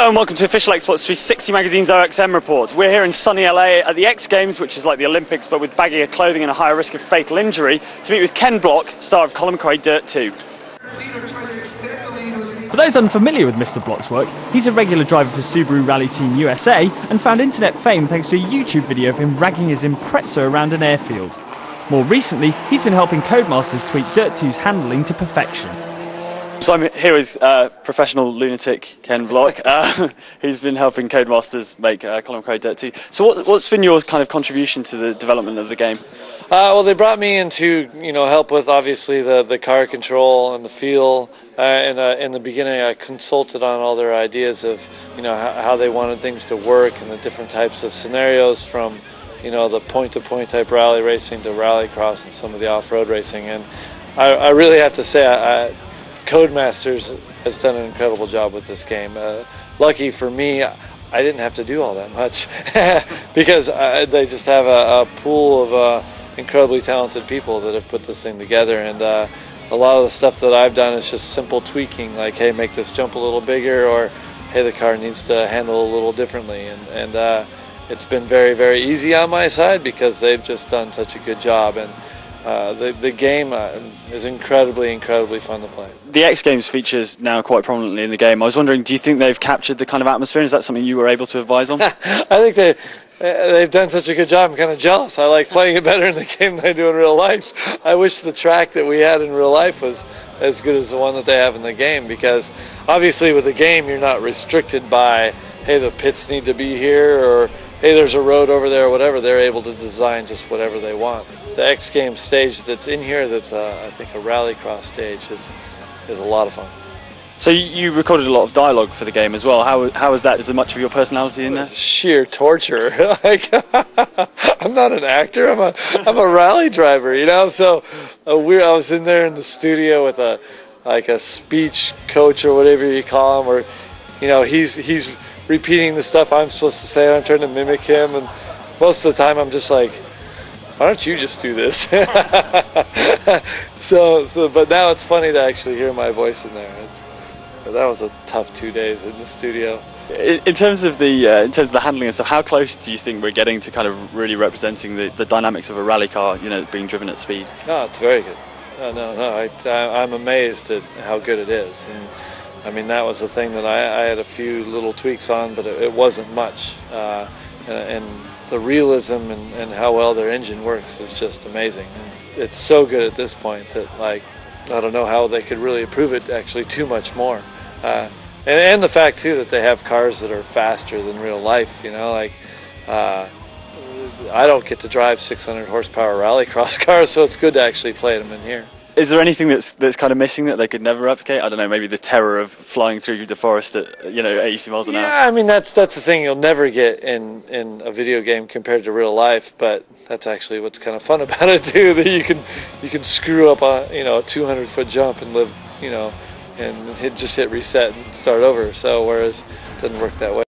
Hello and welcome to Official Xbox 360 Magazine's OXM report. We're here in sunny LA at the X Games, which is like the Olympics but with baggier clothing and a higher risk of fatal injury, to meet with Ken Block, star of Colin Mcrae DiRT. For those unfamiliar with Mr. Block's work, he's a regular driver for Subaru Rally Team USA and found internet fame thanks to a YouTube video of him ragging his Impreza around an airfield. More recently, he's been helping Codemasters tweak DiRT2's handling to perfection. So I'm here with professional lunatic Ken Block. He's been helping Codemasters make Colin Mcrae DiRT2. So what's been your kind of contribution to the development of the game? Well, they brought me in to help with obviously the car control and the feel. In the beginning, I consulted on all their ideas of how they wanted things to work and the different types of scenarios, from the point-to-point type rally racing to rallycross and some of the off-road racing. And I really have to say, Codemasters has done an incredible job with this game. Lucky for me, I didn't have to do all that much because they just have a pool of incredibly talented people that have put this thing together. And a lot of the stuff that I've done is just simple tweaking, like, hey, make this jump a little bigger, or hey, the car needs to handle a little differently. And it's been very, very easy on my side because they've just done such a good job. And the game is incredibly fun to play. The X Games features now quite prominently in the game. I was wondering, do you think they've captured the kind of atmosphere? Is that something you were able to advise on? I think they've done such a good job. I'm kind of jealous. I like playing it better in the game than I do in real life. I wish the track that we had in real life was as good as the one that they have in the game, because obviously with the game you're not restricted by, hey, the pits need to be here, or hey, there's a road over there, or whatever. They're able to design just whatever they want. The X Games stage that's in here, that's I think a rallycross stage, is a lot of fun. So you recorded a lot of dialogue for the game as well. How is that? Is there much of your personality in there? Sheer torture. Like, I'm not an actor. I'm a rally driver. So I was in there in the studio with a speech coach or whatever you call him, where he's repeating the stuff I'm supposed to say. I'm trying to mimic him, and most of the time I'm just like, why don't you just do this? But now it's funny to actually hear my voice in there. That was a tough 2 days in the studio. In terms of the handling and stuff, how close do you think we're getting to kind of really representing the dynamics of a rally car, being driven at speed? No, it's very good. I'm amazed at how good it is. And I mean, that was the thing that I had a few little tweaks on, but it wasn't much. And the realism and how well their engine works is just amazing. And it's so good at this point that, like, I don't know how they could really improve it actually too much more. And the fact too that they have cars that are faster than real life. I don't get to drive 600 horsepower rallycross cars, so it's good to actually play them in here. Is there anything that's kind of missing that they could never replicate? I don't know, maybe the terror of flying through the forest at 80 miles an hour. Yeah, I mean that's the thing you'll never get in a video game compared to real life. But that's actually what's kind of fun about it too. That you can screw up a 200-foot jump and live and just hit reset and start over. So whereas it doesn't work that way.